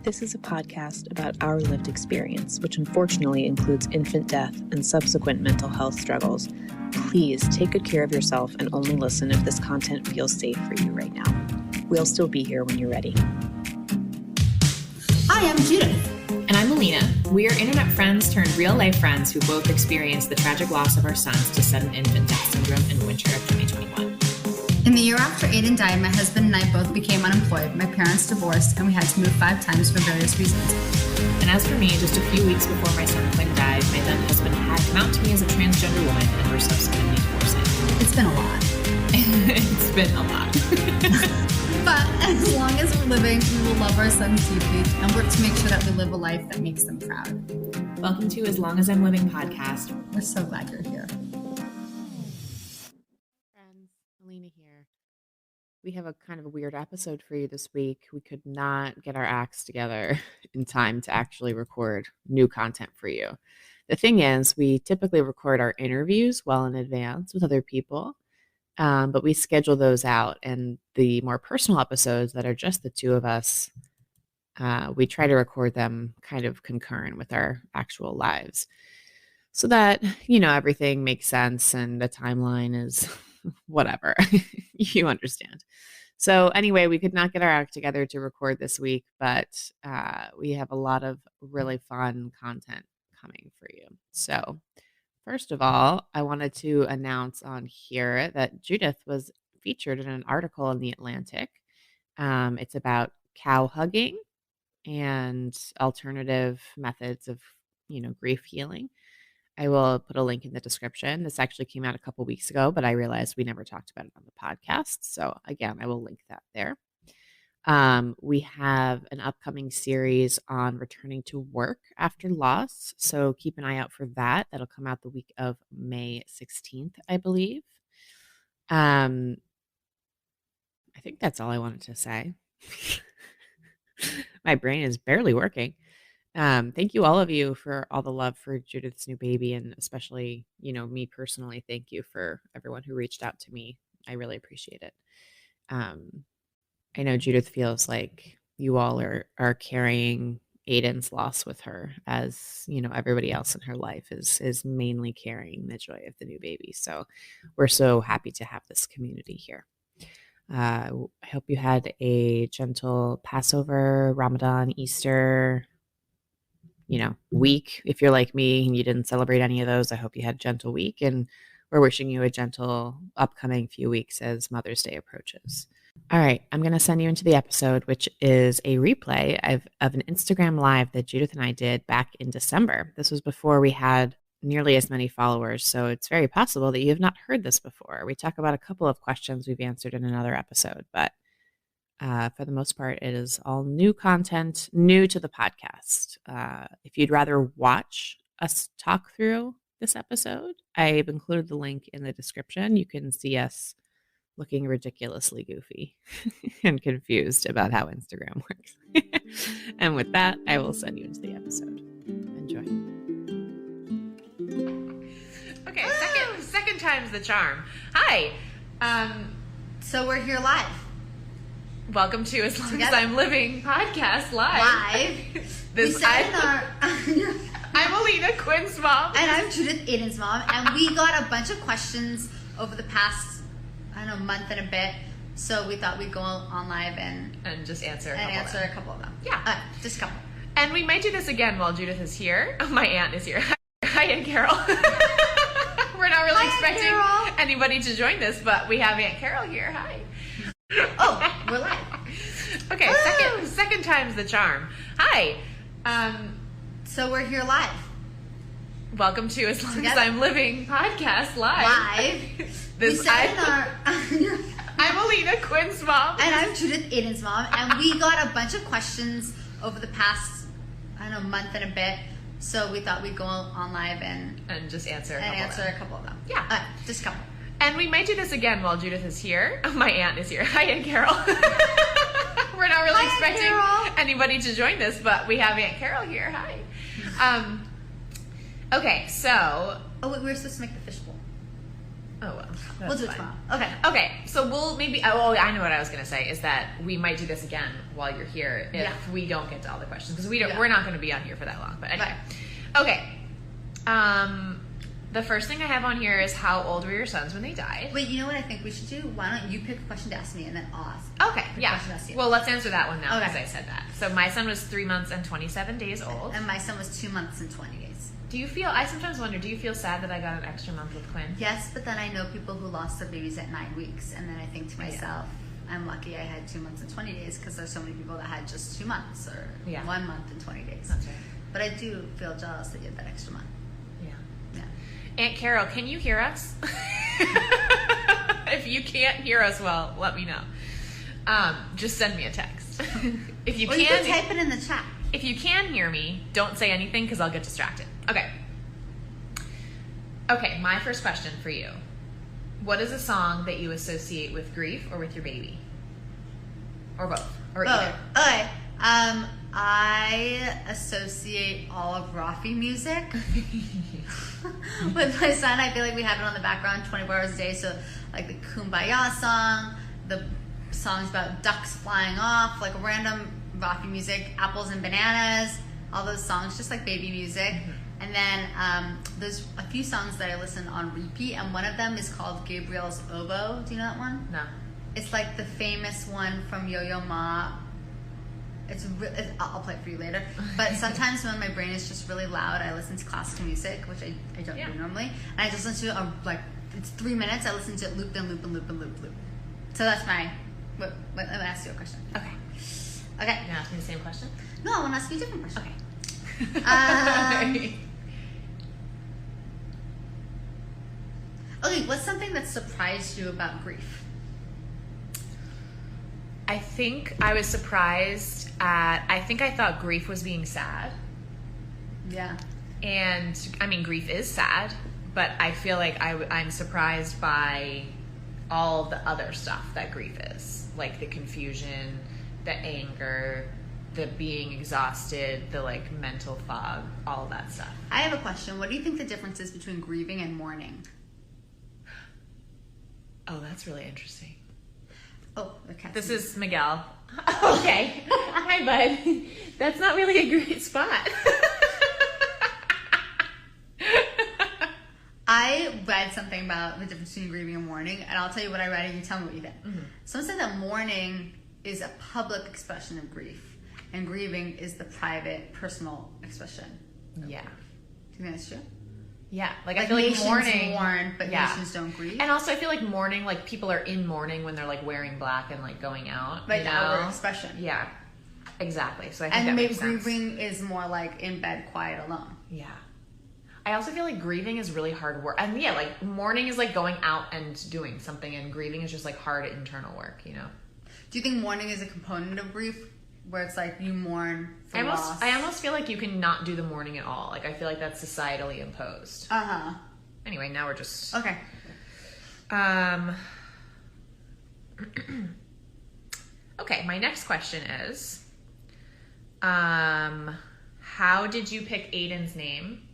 This is a podcast about our lived experience, which unfortunately includes infant death and subsequent mental health struggles. Please take good care of yourself and only listen if this content feels safe for you right now. We'll still be here when you're ready. Hi, I'm Judith. And I'm Alina. We are internet friends turned real-life friends who both experienced the tragic loss of our sons to sudden infant death syndrome in winter of 2021. In the year after Aiden died, my husband and I both became unemployed. My parents divorced, and we had to move 5 times for various reasons. And as for me, just a few weeks before my son Quinn died, my then husband had come out to me as a transgender woman, and we're subsequently divorcing. It's been a lot. It's been a lot. But as long as we're living, we will love our sons deeply and work to make sure that we live a life that makes them proud. Welcome to As Long As I'm Living podcast. We're so glad you're here. Friends, Alina here. We have a kind of a weird episode for you this week. We could not get our acts together in time to actually record new content for you. The thing is, we typically record our interviews well in advance with other people. But we schedule those out, and the more personal episodes that are just the two of us, we try to record them kind of concurrent with our actual lives so that, everything makes sense and the timeline is whatever. You understand. So anyway, we could not get our act together to record this week, but we have a lot of really fun content coming for you. So first of all, I wanted to announce on here that Judith was featured in an article in The Atlantic. It's about cow hugging and alternative methods of, grief healing. I will put a link in the description. This actually came out a couple weeks ago, but I realized we never talked about it on the podcast. So again, I will link that there. We have an upcoming series on returning to work after loss. So keep an eye out for that. That'll come out the week of May 16th, I believe. I think that's all I wanted to say. My brain is barely working. Thank you, all of you, for all the love for Judith's new baby. And especially, me personally, thank you for everyone who reached out to me. I really appreciate it. I know Judith feels like you all are carrying Aiden's loss with her, as everybody else in her life is mainly carrying the joy of the new baby. So we're so happy to have this community here. I hope you had a gentle Passover, Ramadan, Easter, week. If you're like me and you didn't celebrate any of those, I hope you had a gentle week, and we're wishing you a gentle upcoming few weeks as Mother's Day approaches. All right, I'm going to send you into the episode, which is a replay of an Instagram live that Judith and I did back in December. This was before we had nearly as many followers, so it's very possible that you have not heard this before. We talk about a couple of questions we've answered in another episode, but for the most part, it is all new content, new to the podcast. If you'd rather watch us talk through this episode, I've included the link in the description. You can see us looking ridiculously goofy and confused about how Instagram works. And with that, I will send you into the episode. Enjoy. Okay, second time's the charm. Hi. So we're here live. Welcome to As Long As I'm Living podcast live. I'm Alina, Quinn's mom. And I'm Judith, Aiden's mom. And we got a bunch of questions over the past month and a bit, so we thought we'd go on live and just answer a couple of them. Yeah, just a couple. And we might do this again while Judith is here. My aunt is here. Hi, Aunt Carol. We're not really expecting anybody to join this, but we have Aunt Carol here. Hi. Oh, we're live. Okay, second time's the charm. Hi. So we're here live. Welcome to As Long As I'm Living podcast live. I'm Alina, Quinn's mom. And I'm Judith, Aiden's mom. And we got a bunch of questions over the past, month and a bit. So we thought we'd go on live and just answer a couple of them. Yeah. Just a couple. And we might do this again while Judith is here. My aunt is here. Hi, Aunt Carol. We're not really expecting anybody to join this, but we have Aunt Carol here. Hi. Okay, so... Oh, wait, we were supposed to make the fishbowl. Oh, well. We'll do it fine. tomorrow. Okay, so we'll maybe, I know what I was going to say, is that we might do this again while you're here if we don't get to all the questions, because we're not going to be on here for that long, but anyway. Right. Okay. The first thing I have on here is how old were your sons when they died? Wait, you know what I think we should do? Why don't you pick a question to ask me and then I'll ask. Okay, yeah. Well, let's answer that one now because I said that. So my son was 3 months and 27 days old. And my son was 2 months and 20 days. I sometimes wonder, do you feel sad that I got an extra month with Quinn? Yes, but then I know people who lost their babies at 9 weeks. And then I think to myself, I'm lucky I had 2 months and 20 days because there's so many people that had just 2 months or 1 month and 20 days. That's right. But I do feel jealous that you had that extra month. Yeah. Aunt Carol, can you hear us? If you can't hear us well, let me know. Just send me a text. If you can, you can type it in the chat. If you can hear me, don't say anything because I'll get distracted. Okay, my first question for you. What is a song that you associate with grief or with your baby? Or both? Or either? Okay. I associate all of Rafi music with my son. I feel like we have it on the background 24 hours a day. So like the Kumbaya song, the songs about ducks flying off, like random Rafi music, apples and bananas, all those songs, just like baby music. And then there's a few songs that I listen on repeat, and one of them is called Gabriel's Oboe. Do you know that one? No. It's like the famous one from Yo-Yo Ma. I'll play it for you later. But sometimes when my brain is just really loud, I listen to classical music, which I don't do normally. And I just listen to it, it's 3 minutes. I listen to it loop and loop and loop and loop. So that's my, let me ask you a question. Okay. You want to ask me the same question? No, I want to ask you a different question. Okay. Okay, what's something that surprised you about grief? I think I was surprised I thought grief was being sad. Yeah. And, I mean, grief is sad, but I feel like I'm surprised by all the other stuff that grief is. Like the confusion, the anger, the being exhausted, the, mental fog, all of that stuff. I have a question. What do you think the difference is between grieving and mourning? Oh, that's really interesting. Oh, okay. This is Miguel. Okay. Hi, bud. That's not really a great spot. I read something about the difference between grieving and mourning, and I'll tell you what I read, and you tell me what you think. Mm-hmm. Someone said that mourning is a public expression of grief, and grieving is the private, personal expression. Yeah. Do you think that's true? Yeah, I feel like mourning mourn, but nations don't grieve. And also, I feel like mourning, people are in mourning when they're wearing black and going out. Right, outward expression. Yeah, exactly. So I think and that maybe makes sense. grieving is more in bed, quiet, alone. Yeah, I also feel like grieving is really hard work, and mourning is going out and doing something, and grieving is just hard internal work. Do you think mourning is a component of grief? Where it's you mourn for loss. I almost feel like you can not do the mourning at all. I feel like that's societally imposed. Uh-huh. Anyway, now we're just... Okay. Okay, my next question is, how did you pick Aiden's name?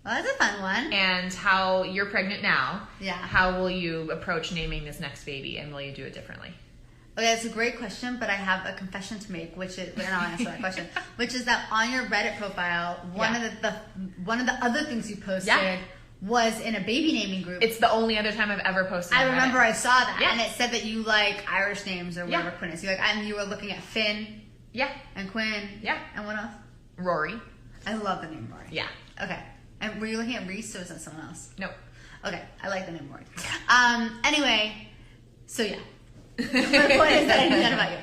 Well, that's a fun one. And how you're pregnant now. Yeah. How will you approach naming this next baby, and will you do it differently? Okay, that's a great question, but I have a confession to make, and I'll answer that question. Which is that on your Reddit profile, one of the other things you posted was in a baby naming group. It's the only other time I've ever posted. I remember I saw that, and it said that you like Irish names or whatever Quinn is. You were looking at Finn, and Quinn, and what else? Rory. I love the name Rory. Yeah. Okay, and were you looking at Reese or was that someone else? Nope. Okay, I like the name Rory. Anyway, so yeah. The point is that I knew that about you.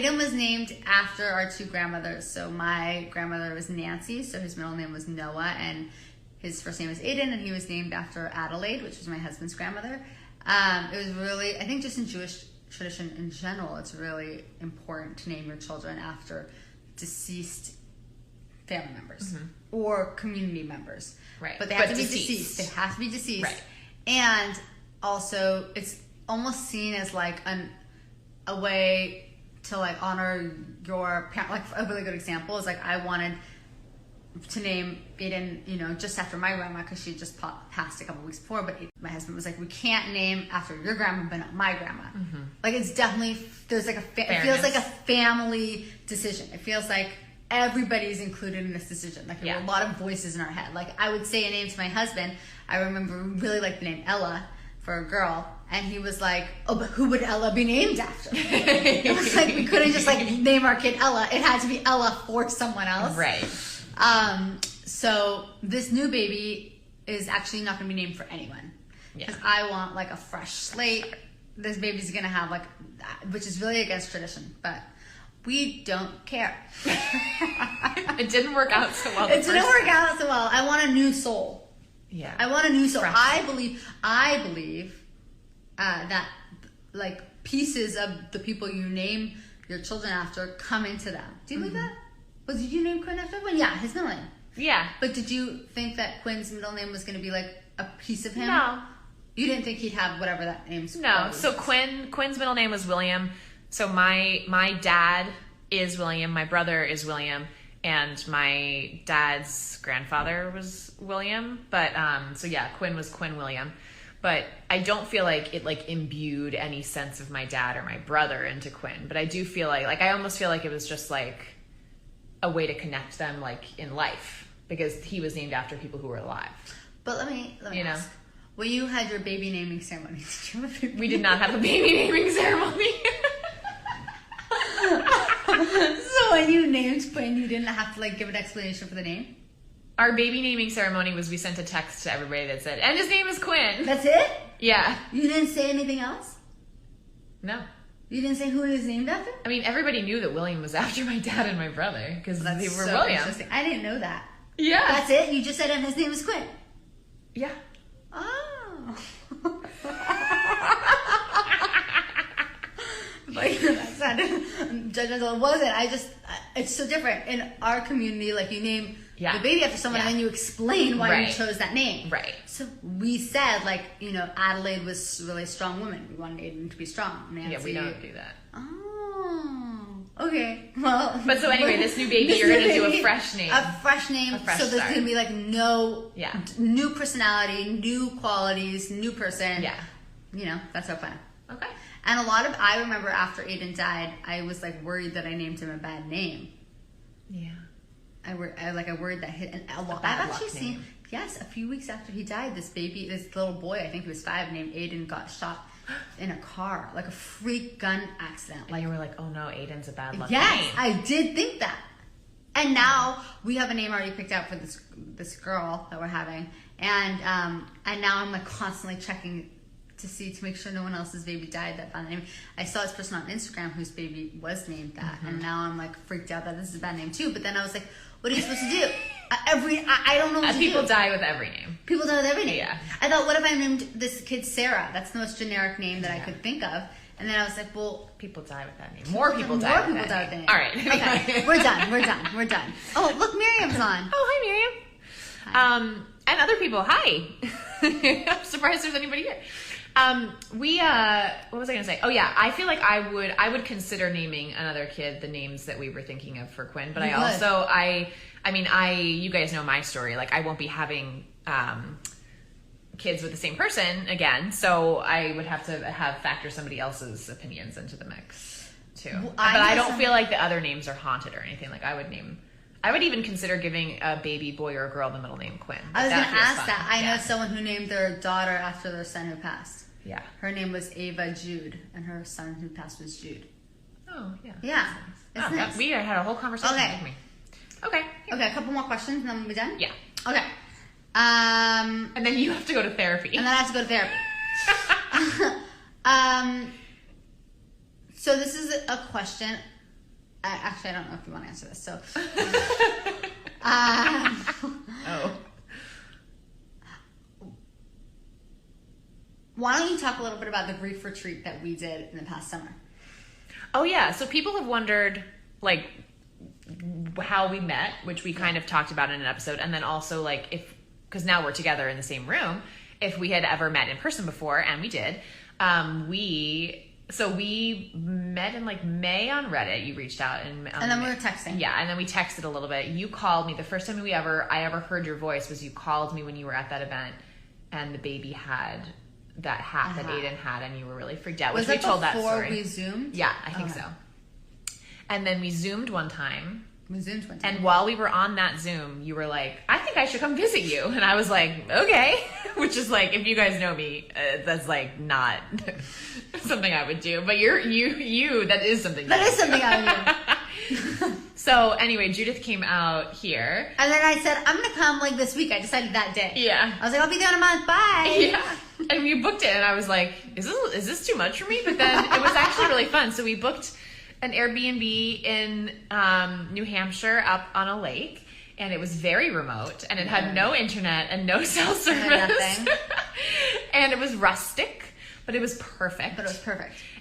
Aiden was named after our two grandmothers. So my grandmother was Nancy, so his middle name was Noah, and his first name was Aiden, and he was named after Adelaide, which was my husband's grandmother. It was really, I think just in Jewish tradition in general, it's really important to name your children after deceased family members or community members. Right. But they have to be deceased. They have to be deceased. Right. And also, it's almost seen as a way to honor your parent. A really good example is I wanted to name Aiden, just after my grandma, because she just passed a couple weeks before. But my husband was like, we can't name after your grandma, but not my grandma. Mm-hmm. Like, it's definitely, there's like it feels like a family decision. It feels like everybody's included in this decision. Like, there were a lot of voices in our head. Like, I would say a name to my husband. I remember we really liked the name Ella for a girl. And he was like, oh, but who would Ella be named after? It was like, we couldn't just like name our kid Ella. It had to be Ella for someone else. Right. So this new baby is actually not going to be named for anyone. Because I want like a fresh slate. This baby's going to have like, which is really against tradition, but we don't care. It didn't work out so well. It didn't work out so well. I want a new soul. Yeah. I want a new soul. Fresh. I believe that like pieces of the people you name your children after come into them. Do you believe that? Well, did you name Quinn after Quinn? Yeah, his middle name. Yeah. But did you think that Quinn's middle name was going to be like a piece of him? No. You didn't think he'd have whatever that name's No. was. So Quinn's middle name was William. So my dad is William, my brother is William, and my dad's grandfather was William. But so yeah, Quinn was Quinn William. But I don't feel like it like imbued any sense of my dad or my brother into Quinn. But I do feel like I almost feel like it was just like a way to connect them like in life, because he was named after people who were alive. But let me ask. When you had your baby naming ceremony, we did not have a baby naming ceremony. So when you named Quinn, you didn't have to like give an explanation for the name? Our baby naming ceremony was we sent a text to everybody that said, and his name is Quinn. That's it? Yeah. You didn't say anything else? No. You didn't say who he was named after? I mean, everybody knew that William was after my dad and my brother, because they were so William. Interesting. I didn't know that. Yeah. That's it? You just said and his name was Quinn? Yeah. Oh. Like, that sounded judgmental. It wasn't. It's so different. In our community, like, you name the baby after someone and then you explain why you chose that name. Right. So we said, like, Adelaide was a really strong woman. We wanted Aiden to be strong. Nancy. Yeah, we don't do that. Oh. Okay. Well. But so anyway, this new baby, you're going to do a fresh name. A fresh name. A fresh so there's start. going to be, like, new personality, new qualities, new person. Yeah. That's our plan. Okay. And I remember after Aiden died, I was like worried that I named him a bad name. Yeah. I worried that I've actually seen, a few weeks after he died, this little boy, I think he was 5, named Aiden, got shot in a car, like a freak gun accident. Like, you were like, oh no, Aiden's a bad luck yes, name. I did think that. And now we have a name already picked out for this girl that we're having, and now I'm like constantly checking to make sure no one else's baby died that found the name. I saw this person on Instagram whose baby was named that, and now I'm like freaked out that this is a bad name too. But then I was like, what are you supposed to do? I don't know what to do. People die with every name. People die with every name. Yeah. I thought, what if I named this kid Sarah? That's the most generic name that I could think of. And then I was like, well, people die with that name. More people die with that name. All right. Okay. We're done. Oh, look, Miriam's on. Oh, hi, Miriam. Hi. And other people, hi. I'm surprised there's anybody here. What was I gonna say? Oh yeah, I feel like I would consider naming another kid the names that we were thinking of for Quinn, but you guys know my story. Like, I won't be having kids with the same person again, so I would have to factor somebody else's opinions into the mix too. Well, but I don't feel like the other names are haunted or anything. Like, I would even consider giving a baby boy or a girl the middle name Quinn. I was going to ask that. I know someone who named their daughter after their son who passed. Yeah. Her name was Ava Jude, and her son who passed was Jude. Oh, yeah. Yeah. It's nice. We had a whole conversation with me. Okay. Okay, a couple more questions, and then we'll be done? Yeah. Okay. And then you have to go to therapy. And then I have to go to therapy. So this is a question. Actually, I don't know if you want to answer this. So, why don't you talk a little bit about the grief retreat that we did in the past summer? Oh yeah, so people have wondered like how we met, which we kind of talked about in an episode, and then also like because now we're together in the same room, if we had ever met in person before, and we did. We So we met in like May on Reddit. You reached out and then we were texting. Yeah, and then we texted a little bit. You called me. The first time I ever heard your voice was you called me when you were at that event, and the baby had that hat that Aiden had, and you were really freaked out. Was we that told that before story. we Zoomed? Yeah, I think so. And then we Zoomed one time. And while we were on that Zoom, you were like, I think I should come visit you. And I was like, okay. Which is like, if you guys know me, that's like not something I would do. But that is something. That is something I would do. So anyway, Judith came out here. And then I said, I'm going to come like this week. I decided that day. Yeah. I was like, I'll be there in a month. Bye. Yeah. And we booked it. And I was like, is this too much for me? But then it was actually really fun. So we booked an Airbnb in New Hampshire up on a lake, and it was very remote, and it had no internet and no cell service. And it was rustic, but it was perfect.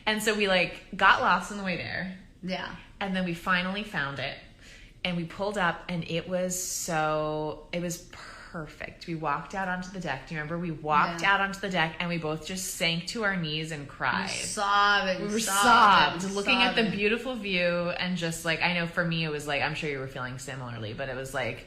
And so we like got lost on the way there. Yeah. And then we finally found it, and we pulled up, and it was perfect. We walked out onto the deck. Do you remember? We walked out onto the deck, and we both just sank to our knees and cried. We were sobbed, looking at the beautiful view, and just like, I know for me it was like, I'm sure you were feeling similarly, but it was like,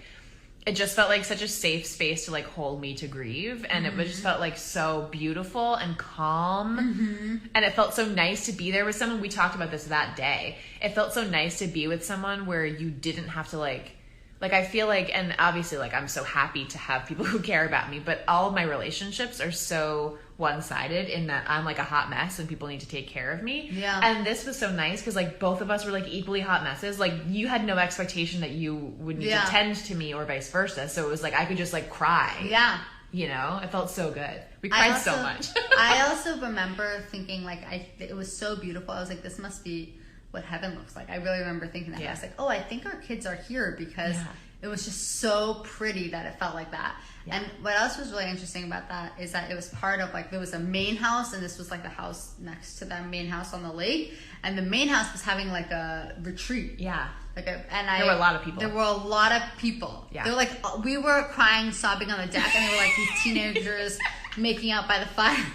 it just felt like such a safe space to like hold me to grieve, and it just felt like so beautiful and calm, and it felt so nice to be there with someone. We talked about this that day. It felt so nice to be with someone where you didn't have to like I feel like, and obviously like I'm so happy to have people who care about me, but all of my relationships are so one-sided in that I'm like a hot mess and people need to take care of me. Yeah. And this was so nice because like both of us were like equally hot messes. Like you had no expectation that you would need to tend to me or vice versa. So it was like I could just like cry. Yeah. You know, it felt so good. We cried so much. I also remember thinking like it was so beautiful. I was like, this must be what heaven looks like. I really remember thinking that. I was like, oh, I think our kids are here because it was just so pretty that it felt like that. And what else was really interesting about that is that it was part of like, there was a main house, and this was like the house next to that main house on the lake, and the main house was having like a retreat. Yeah. There were a lot of people. There were a lot of people. Yeah. They were like, we were crying, sobbing on the deck, and they were like these teenagers making out by the fire.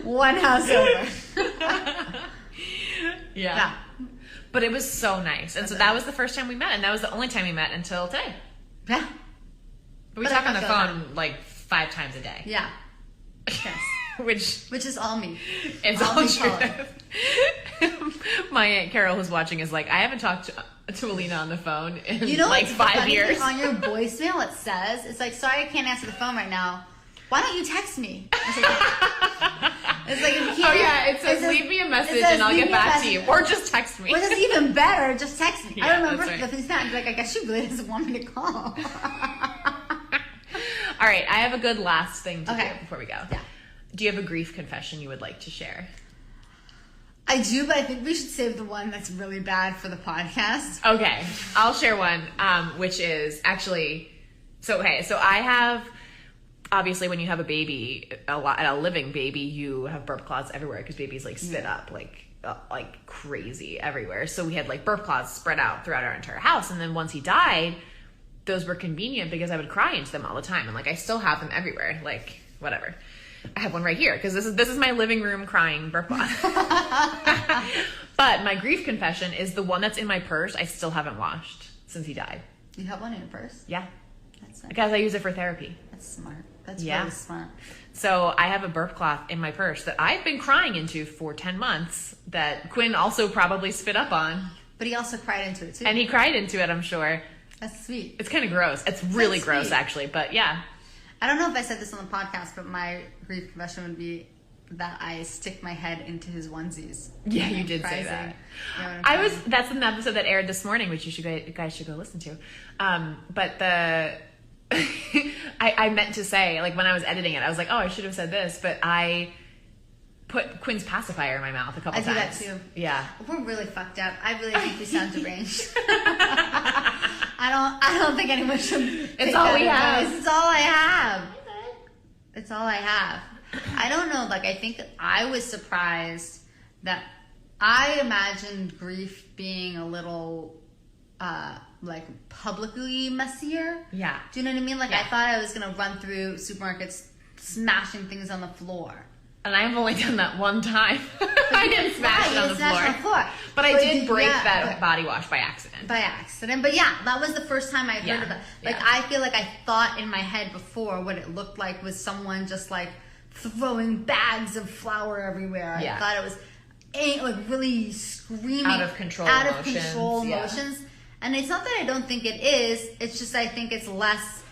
One house over. Yeah. But it was so nice. And so that was the first time we met, and that was the only time we met until today. Yeah. But we talk on the phone like 5 times a day. Yeah. Yes. Which is all me. It's all true. My Aunt Carol, who's watching, is like, I haven't talked to Alina on the phone in like 5 years. On your voicemail it says, it's like, sorry I can't answer the phone right now. Why don't you text me? It's like, if you can't, it says leave me a message and I'll get back to you. Or just text me. Which is even better, just text me. Yeah, I remember that's the snap, like, I guess she really doesn't want me to call. All right, I have a good last thing to do before we go. Yeah. Do you have a grief confession you would like to share? I do, but I think we should save the one that's really bad for the podcast. Okay, I'll share one, which is actually, so I have, obviously when you have a baby, a living baby, you have burp clots everywhere because babies like spit up like crazy everywhere. So we had like burp clots spread out throughout our entire house. And then once he died, those were convenient because I would cry into them all the time. And like, I still have them everywhere, like whatever. I have one right here because this is my living room crying burp clot. But my grief confession is the one that's in my purse. I still haven't washed since he died. You have one in your purse? Yeah. That's nice. Because I use it for therapy. That's smart. That's really smart. So I have a burp cloth in my purse that I've been crying into for 10 months that Quinn also probably spit up on. But he also cried into it too. And he cried into it, I'm sure. That's sweet. It's kind of gross. It's really gross, actually. But yeah. I don't know if I said this on the podcast, but my grief confession would be that I stick my head into his onesies. Yeah, you did say that. That's an episode that aired this morning, which you guys should go listen to. But I meant to say, like when I was editing it, I was like, oh, I should have said this, but I put Quinn's pacifier in my mouth a couple times. I do that too. Yeah. We're really fucked up. I really think we sound deranged. I don't think anyone should. It's all we have. It's all I have. It's all I have. I don't know. Like, I think I was surprised that I imagined grief being a little, like publicly messier. Yeah. Do you know what I mean? Like, I thought I was gonna run through supermarkets, smashing things on the floor. And I've only done that one time. I didn't smash it on the floor. But I did break that body wash by accident. By accident. But yeah, that was the first time I heard of it. Like, I feel like I thought in my head before what it looked like was someone just like throwing bags of flour everywhere. I thought it was like really screaming. Out of control emotions. And it's not that I don't think it is. It's just I think it's less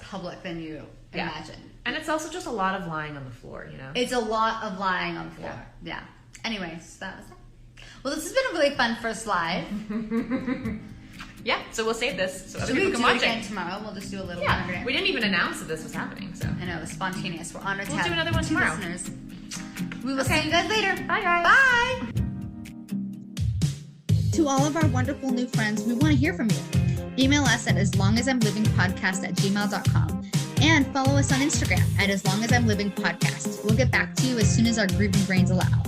public than you imagine. And it's also just a lot of lying on the floor, you know? It's a lot of lying on the floor. Yeah. Anyways, that was it. Well, this has been a really fun first live. Yeah, so we'll save this so other people can watch it. Again tomorrow? We'll just do a little one every day. We didn't even announce that this was happening, so. I know, it was spontaneous. We're honored to have do another one tomorrow. Listeners. We will see you guys later. Bye, guys. Bye. To all of our wonderful new friends, we want to hear from you. Email us at aslongasimlivingpodcast@gmail.com and follow us on Instagram at aslongasimlivingpodcast. We'll get back to you as soon as our grieving brains allow.